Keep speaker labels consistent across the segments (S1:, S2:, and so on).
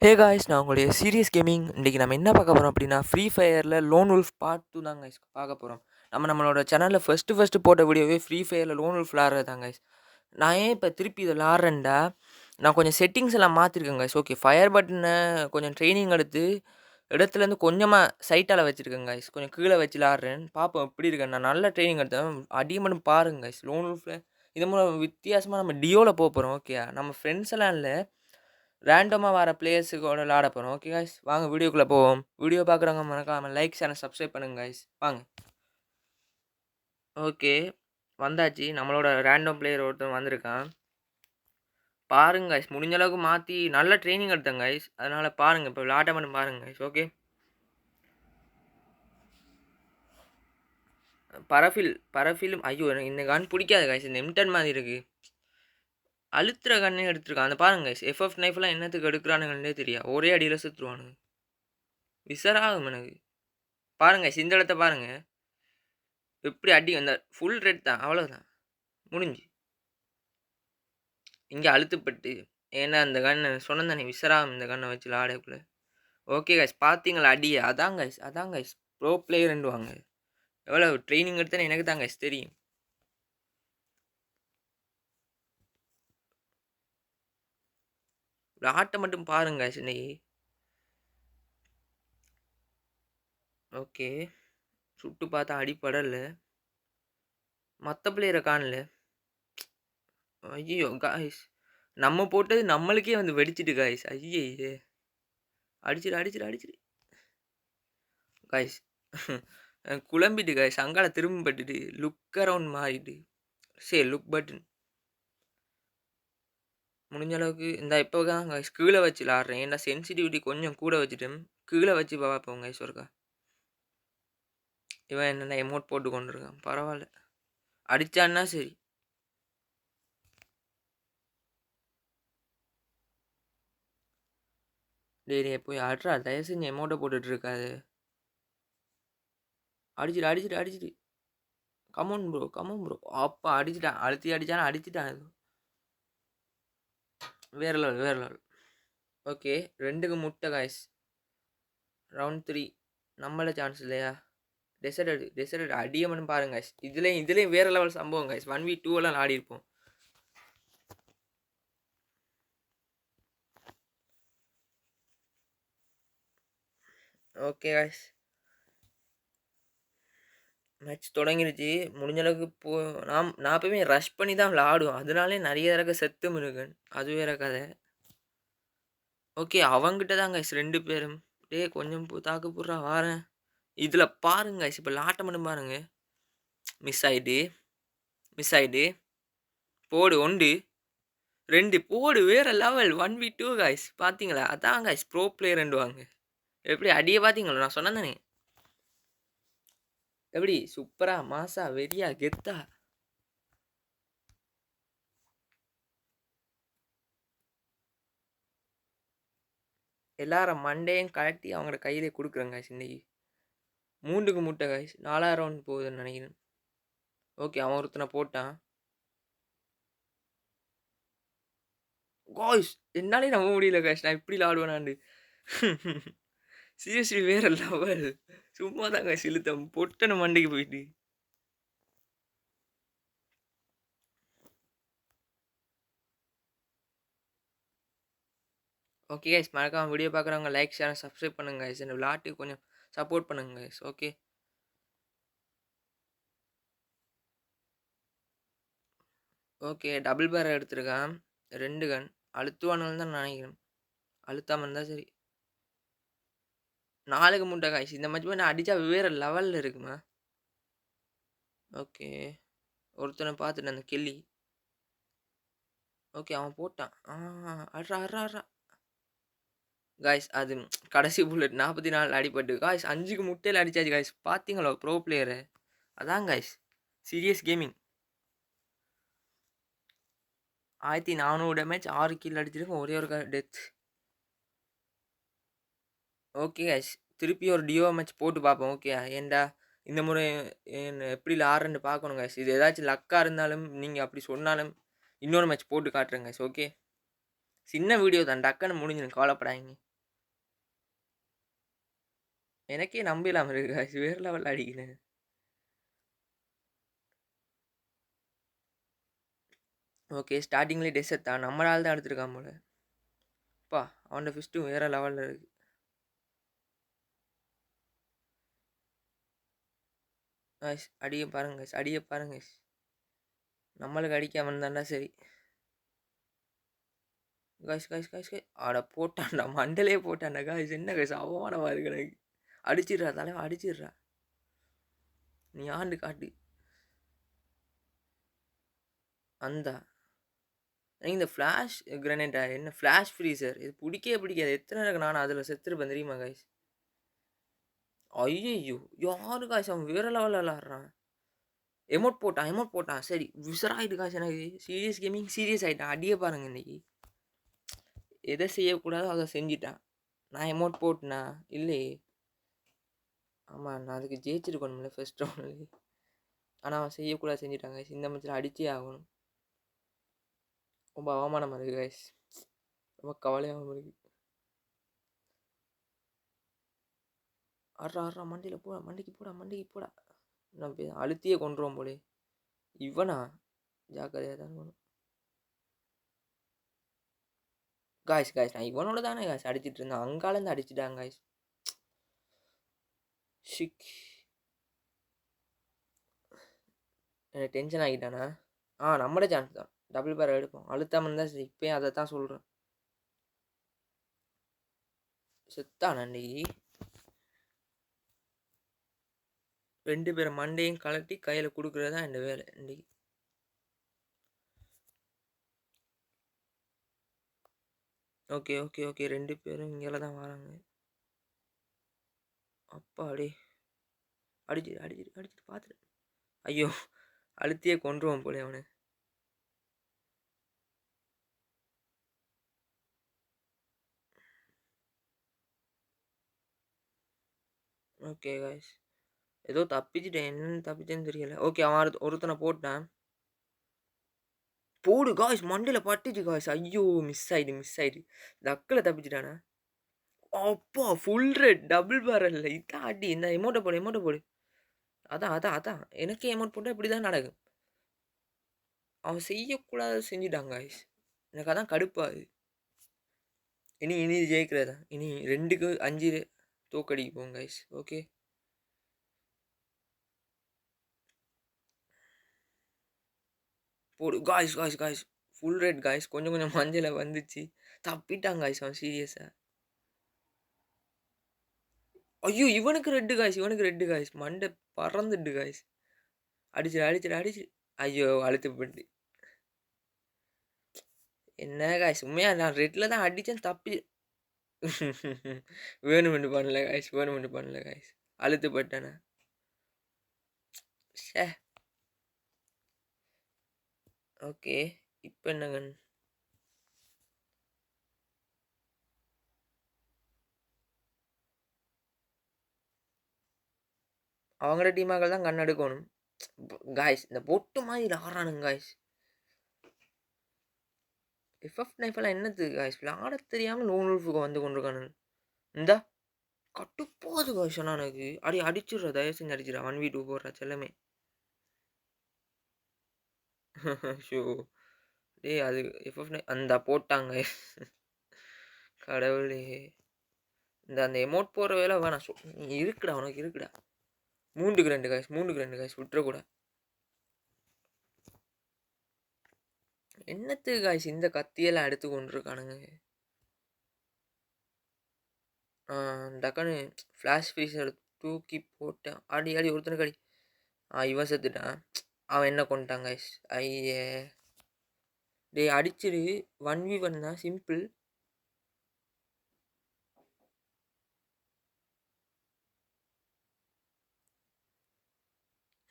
S1: Hey guys, நான் உங்களுடைய serious gaming. இன்றைக்கி நம்ம என்ன பார்க்க போகிறோம் அப்படின்னா, ஃப்ரீ ஃபயரில் லோன் உல்ஃப் பார்ட் 2 தான் கைஸ் பார்க்க போகிறோம். நம்மளோட சேனலில் ஃபஸ்ட்டு போட்ட வீடியோவே ஃப்ரீ ஃபயரில் லோன் உல்ஃப் விளாட்றது தான் கைஸ். நான் ஏன் இப்போ திருப்பி இதை விளாட்றேன்டா, நான் கொஞ்சம் செட்டிங்ஸ் எல்லாம் மாற்றிருக்கேன் கைஸ். ஓகே, ஃபயர் பட்டனை கொஞ்சம் ட்ரைனிங் எடுத்து இடத்துலேருந்து கொஞ்சமாக சைட்டால் வச்சுருக்கேன் கைஸ். கொஞ்சம் கீழே வச்சு விளாட்றேன், பார்ப்போம் எப்படி இருக்கேன். நான் நல்ல ட்ரைனிங் எடுத்தேன், அடியை மட்டும் பாருங்க கைஸ். லோன் உல்ஃபில் இது மூலம் வித்தியாசமாக நம்ம டியோவில் போக போகிறோம். ஓகே, நம்ம ஃப்ரெண்ட்ஸ் எல்லாம் இல்லை, ரேண்டமாக வர பிளேயர்ஸுக்கூட விளாட போகிறோம். ஓகே காய்ஸ், வாங்க வீடியோக்குள்ளே போவோம். வீடியோ பார்க்குறவங்க மறக்காமல் லைக் சேனல் சப்ஸ்கிரைப் பண்ணுங்க காய்ஸ். வாங்க. ஓகே, வந்தாச்சு. நம்மளோட ரேண்டம் பிளேயர் ஒருத்தன் வந்திருக்கான். பாருங்க காய்ஸ், முடிஞ்ச அளவுக்கு மாற்றி நல்ல ட்ரைனிங் எடுத்தேன் காய்ஸ். அதனால் பாருங்கள், இப்போ விளாட்ட மட்டும் பாருங்க காய்ஸ். ஓகே, பரஃபிலும் ஐயோ, எனக்கு இந்த கன் பிடிக்காது காய்ஸ். இந்த M10 மாதிரி இருக்குது, அழுத்துற கண்ணே எடுத்துருக்கான். அந்த பாருங்க காய்ஸ், FF நைஃப்லாம் என்னத்துக்கு எடுக்கிறானுங்கன்னே தெரியா, ஒரே அடியில் சுற்றுவானுங்க. விசராகும் எனக்கு. பாருங்க இந்த இடத்த பாருங்க, எப்படி அடி அந்த ஃபுல் ரெட் தான், அவ்வளோதான் முடிஞ்சு. இங்கே அழுத்துப்பட்டு, ஏன்னா அந்த கண்ணை சொன்னேன் தானே, விசராகும் இந்த கண்ணை வச்சு விளாடக்குள்ள. ஓகே கைஸ், பார்த்தீங்களா அடியை? அதான் கைஸ் ப்ரோ பிளேயர்ண்டுவாங்க. எவ்வளோ ட்ரைனிங் எடுத்தேன்னு எனக்கு தான் கைஸ் தெரியும். ஆட்டை மட்டும் பாருங்க கைஸ் இன்னைக்கு. ஓகே, சுட்டு பார்த்தா அடிப்படலை, மற்ற பிளேயரை காணல. ஐயோ காய்ஸ், நம்ம போட்டது நம்மளுக்கே வந்து வெடிச்சிட்டு காய்ஸ். ஐயே, அடிச்சிடு காய்ஸ். குழம்பிட்டு காய்ஸ், அங்கால திரும்ப பட்டுட்டு லுக் அரவுண்ட் மாறிட்டு. சரி, லுக் பட்டன் முடிஞ்ச அளவுக்கு இந்த இப்போ தான் காய்ஸ் கீழே வச்சு விளாட்றேன். ஏன்னா சென்சிட்டிவிட்டி கொஞ்சம் கூட வச்சுட்டேன், கீழே வச்சு பார்ப்போம் காய்ஸ் ஒருக்கா. இவன் என்னென்ன எமோட் போட்டு கொண்டு இருக்கான், பரவாயில்ல, அடித்தான்னா சரி. டேய் போய் ஆட்ரா, தயவு செஞ்சு எமௌண்ட்டை போட்டுட்டு இருக்காது. அடிச்சிட்டு கமோன் ப்ரோ. அப்பா அடிச்சிட்டான், அடித்தாலும் அடிச்சிட்டான். வேற லெவல். ஓகே, 2க்கு முட்டை காய்ஸ். ரவுண்ட் 3 நம்மள சான்ஸ் இல்லையா? டெசர்ட் அடிய மட்டும் பாருங்க காய்ஸ். இதுலேயும் வேற லெவல் சம்பவம் காய்ஸ். 1v2 எல்லாம் ஆடி இருப்போம். ஓகே காய்ஸ், மேட்ச் தொடங்கிடுச்சு. முடிஞ்ச அளவுக்கு நான் எப்பவுமே ரஷ் பண்ணி தான் விளாடுவோம், அதனாலே நிறைய தடவை செத்தும் இருக்கேன், அது வேற கதை. ஓகே, அவங்ககிட்ட தான் கைஸ் 2 பேரும். டே கொஞ்சம் தாக்கு போடுறா, வாரேன். இதில் பாருங்க கைஸ், இப்போ லாட்டை மட்டும் பாருங்க. மிஸ் ஆயிடு. போடு 1 2 போடு, வேற லெவல் 1v2 கைஸ். பார்த்தீங்களா? அதான் கைஸ் ப்ரோ பிளேயர்ண்டுவாங்க. எப்படி அடியை பார்த்தீங்களா? நான் சொன்னேன் தானே, எப்படி சூப்பரா மாசா வெறியா கெத்தா. எல்லாரும் மண்டையும் கழட்டி அவங்களோட கையிலே கொடுக்குறேங்க காய்ஸ். இன்னைக்கு 3க்கு முட்டை காய்ஸ். 4000 போகுதுன்னு நினைக்கிறேன். ஓகே, அவன் ஒருத்தனை போட்டான் காய்ஸ். என்னாலே நம்ப முடியல காய்ஸ், நான் இப்படி விளாடுவேனாண்டு. சீரியஸ்லி வேற லெவல். சும்மா தான் காய்ஸ் இழுத்தம், பொட்டன மண்டைக்கு போயிட்டு. ஓகே கைஸ், மறக்காம வீடியோ பார்க்குறவங்க லைக் ஷேர் சப்ஸ்கிரைப் பண்ணுங்க கைஸ். இந்த விளாட்டுக்கு கொஞ்சம் சப்போர்ட் பண்ணுங்க கைஸ். ஓகே, டபுள் பேர் எடுத்துருக்கான். 2 கன் அழுத்துவானுன்னு தான் நினைக்கிறேன். அழுத்தாமல் இருந்தால் சரி. 4க்கு முட்டை காய்ஸ். இந்த மேட்ச் போய் நான் அடித்தா வேறு லெவலில் இருக்குமா? ஓகே, ஒருத்தனை பார்த்துட்டேன், அந்த கெல்லி. ஓகே, அவன் போட்டான். அட்ரா காய்ஸ். அது கடைசி புல்லட் 44 அடிப்பட்டு காய்ஸ். 5க்கு முட்டையில் அடித்தாச்சு காய்ஸ். பார்த்தீங்களா ப்ரோ பிளேயரு? அதான் guys serious gaming. 1400 damage, 6 kill அடிச்சிருக்கோம், ஒரே ஒரு டெத். ஓகே காய்ஸ், திருப்பி ஒரு டியோ மேட்ச் போட்டு பார்ப்போம். ஓகே, ஏன்டா இந்த முறை எப்படி ஆடுறேன்னு பார்க்கணும் காய்ஸ். இது ஏதாச்சும் லக்காக இருந்தாலும் நீங்கள் அப்படி சொன்னாலும் இன்னொரு மேட்ச் போட்டு காட்டுறேங்க காய்ஸ். ஓகே, சின்ன வீடியோ தான், டக்குன்னு முடிஞ்சிடும், கவலைப்படாதீங்க. எனக்கே நம்பிடாம இருக்கு guys. வேற லெவல்ல அடிக்கிறேன். ஓகே ஸ்டார்டிங்லேயே டெஸ் தான் நம்மளால தான் எடுத்துருக்கான் போல. அப்பா அவனோட ஃபிஸ்ட்டும் வேற லெவலில் இருக்கு. guys அடிய பாருங்க guys. அடிய பாருங்க guys. நம்மளுக்கு அடிக்காம இருந்தாண்டா சரி. guys ஆட போட்டான்டா மண்டலே போட்டான்டா guys. என்ன guys அவமானமா இருக்கு எனக்கு. அடிச்சிடுறா தலைவா அடிச்சிடுறா. நீ ஆண்டு காட்டு அந்த இந்த ஃப்ளாஷ் கிரனேட்டா என்ன ஃப்ளாஷ் ஃப்ரீசர் இது பிடிக்காது. எத்தனை இருக்கு நான் அதில் செத்துருப்பேன் தெரியுமா guys. ஐயோ யாரு காய்ஸ் அவன் வேற லெவலில் விளாட்றான். எமோட் போட்டான் சரி விசராயிட்டு காய்ஸ். எனக்கு சீரியஸ் கேமிங் சீரியஸ் ஆகிட்டான். அடியே பாருங்க இன்னைக்கு எதை செய்யக்கூடாதோ அதை செஞ்சிட்டான். நான் எமோட் போட்டேனா இல்லையே. ஆமாம் நான் அதுக்கு ஜெயிச்சிருக்கணும்ல ஃபர்ஸ்ட் ரவுண்ட்லேயே. ஆனால் அவன் செய்யக்கூடாது செஞ்சிட்டான் காய்ஸ். இந்த மச்சில் அடிச்சே ஆகணும். ரொம்ப அவமானமாக இருக்குது காய்ஸ். ரொம்ப கவலையாகவும் இருக்குது. ஆடுறா மண்டியில் போடா மண்டிக்கு போடா. நான் அழுத்தியே கொண்டுருவோம் போலே. இவனா ஜாக்கிரதையாக தான் இருக்கணும். காய்ஸ் நான் இவனோட தானே காய்ஸ் அடிச்சிட்டு இருந்தேன். அங்காலேருந்து அடிச்சிட்டாங்க காய்ஸ். ஷிக் எனக்கு டென்ஷன் ஆகிட்டானா. நம்மளோட சான்ஸ் தான். டபுள் பேர் எடுப்போம். அழுத்தாமல் இருந்தால் சரி. இப்போயும் அதை தான் சொல்கிறேன். செத்தான் அன்னைக்கு 2 பேரை மண்டையும் கலட்டி கையில் கொடுக்குறது தான் என் வேலை இன்றைக்கி. ஓகே 2 பேரும் இங்கே தான் வராங்க. அப்பா அடிச்சிட்டு பார்த்துட்டு ஐயோ அழுத்தியே கொண்டுருவோம் போல அவனை. ஓகே காய்ஸ் ஏதோ தப்பிச்சிட்டேன். என்னன்னு தப்பிச்சேன்னு தெரியல. ஓகே அவன் ஒருத்தனை போட்டான். போடு காய்ஸ் மண்டையில் பட்டுச்சு காய்ஸ். ஐயோ மிஸ் ஆயிடு. தக்கில் தப்பிச்சிட்டானா. அப்பா ஃபுல் ரெட் டபுள் பேரல் இதான் அடி. இந்த எமௌண்ட்டை போடு. அதான் எனக்கே எமௌண்ட் போட்டால் இப்படி தான் நடக்கும். அவன் செய்யக்கூடாது செஞ்சுட்டாங்க காய்ஸ். எனக்கு அதான் கடுப்பாது. இனி ஜெயிக்கிறதா. இனி 2க்கு 5 தோக்கடிக்கு போங்க காய்ஸ். ஓகே போடு காய்ஸ் ஃபுல் ரெட் காய்ஸ். கொஞ்சம் மஞ்சளை வந்துச்சு. தப்பிட்டாங்க காய்ஸ் அவன் சீரியஸாக. ஐயோ இவனுக்கு ரெட்டு காய்ஸ். மண்டை பறந்துட்டு காய்ஸ். அடிச்சு ஐயோ அழுத்து போட்டு. என்ன காய்ஸ் உண்மையா நான் ரெட்டில் தான் அடித்தேன். தப்பி வேணுமென்று பண்ணல காய்ஸ். அழுத்து போட்டேனே. ஷே ஓகே இப்போ என்னங்க அவங்களோட டீமாக தான் கண் எடுக்கணும் காய்ஸ். இந்த பொட்டு மாதிரி ஆடுறானுங்க காய்ஸ். எஃப்எஃப் நைஃபெல்லாம் என்னது காய்ஸ் விளாட தெரியாமல் லோன்ஃபுக்கு வந்து கொண்டிருக்கானு. இந்தா கட்டுப்போது காய்ஸ். ஆனால் எனக்கு அடிச்சிடுறா தயவு செஞ்சு அடிச்சிடா. 1v2 போடுறா செல்லமே. ஷோ டேய் அது எஃப்எஃப் அந்த போட்டாங்க. கடவுளே அந்த எமோட் போகிற வேலை வேணாம். நீ இருக்குடா உனக்கு இருக்குடா. 3க்கு 2 காய்ஸ் விட்டுறக்கூடாது. என்னத்துக்கு காய்ஸ் இந்த கத்தியெல்லாம் எடுத்து கொண்டிருக்கானுங்க. டக்குன்னு ஃப்ளாஷ் ஃப்ரீசர் தூக்கி போட்டேன். அடி ஒருத்தனுக்கு அடி. இவன் செத்துட்டான். அவன் என்ன கொண்டுட்டான் காய்ஸ். ஐயே டேய் அடிச்சிரு. 1v1 தான் சிம்பிள்.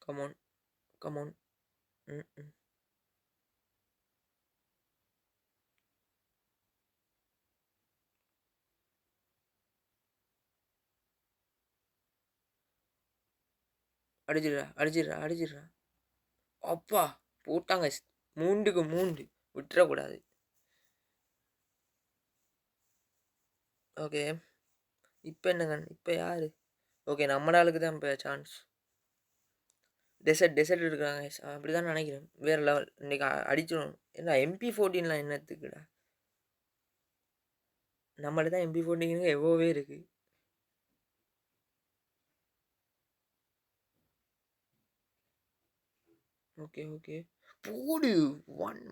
S1: கமோன் அடிச்சிடுறா. அப்பா போட்டாங்க 3க்கு 3 விட்டுறக்கூடாது. ஓகே இப்போ என்னங்க இப்போ யாரு ஓகே நம்ம ஆளுக்கு தான் இப்போ சான்ஸ். டெசர்ட் எடுக்கிறாங்க கைஸ். அப்படி தான் நினைக்கிறேன். வேறு லெவல். இன்னைக்கு அடிச்சிடும். ஏன்னா MP14லாம் என்னத்துக்குடா? நம்மள்ட்ட தான் MP14 எவ்வளோவே இருக்குது. ஓகே. போடு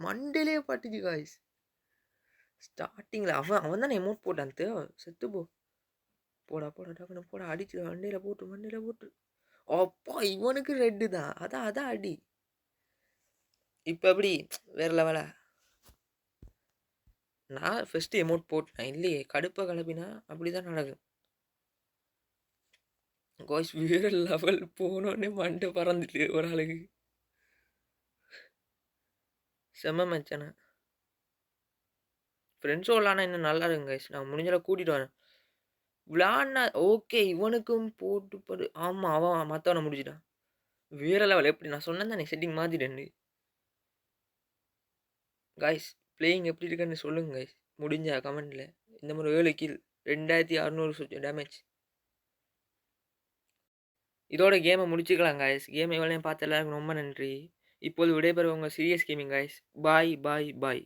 S1: மண்டேலே பட்டுச்சு காய்ஸ். ஸ்டார்டிங்கில் அவன் தானே எமௌண்ட் போட்டான். செத்து போடா டக்குனு போடா. அடிச்சு மண்டையில் போட்டு. அப்பா இவனுக்கு ரெட்டு தான். அதான் அடி. இப்போ எப்படி வேறு லெவலா? நான் ஃபஸ்ட்டு எமௌண்ட் போட்டேன். இல்லையே கடுப்பை கிளப்பினா அப்படி தான் நடக்கும். காய்ஸ் வேறு லெவல். போனோடனே மண்டை பறந்துட்டு ஒரு ஆளுக்கு. செம்ம மச்சானே. ஃப்ரெண்ட்ஸ் விளாட்னா இன்னும் நல்லா இருக்கும் கைஸ். நான் முடிஞ்சளவு கூட்டிகிட்டு வரேன். விளாட்னா ஓகே இவனுக்கும் போட்டு ஆமாம் அவன் மற்றவனை முடிச்சிட்டான். வேறு லெவல். எப்படி நான் சொன்னேன் தானே செட்டிங் மாற்றிட்டேன். காய்ஸ் பிளேயிங் எப்படி இருக்குன்னு சொல்லுங்க கைஸ். முடிஞ்சா கமெண்டில். இந்த மாதிரி 7 கில் 2600 டேமேஜ். இதோட கேமை முடிச்சுக்கலாம் காய்ஸ். கேம் எவ்வளோ பார்த்து எல்லாருக்கும் ரொம்ப நன்றி. இப்போது விடைபெறுவங்க சீரியஸ் கேமிங் காய்ஸ். பாய்.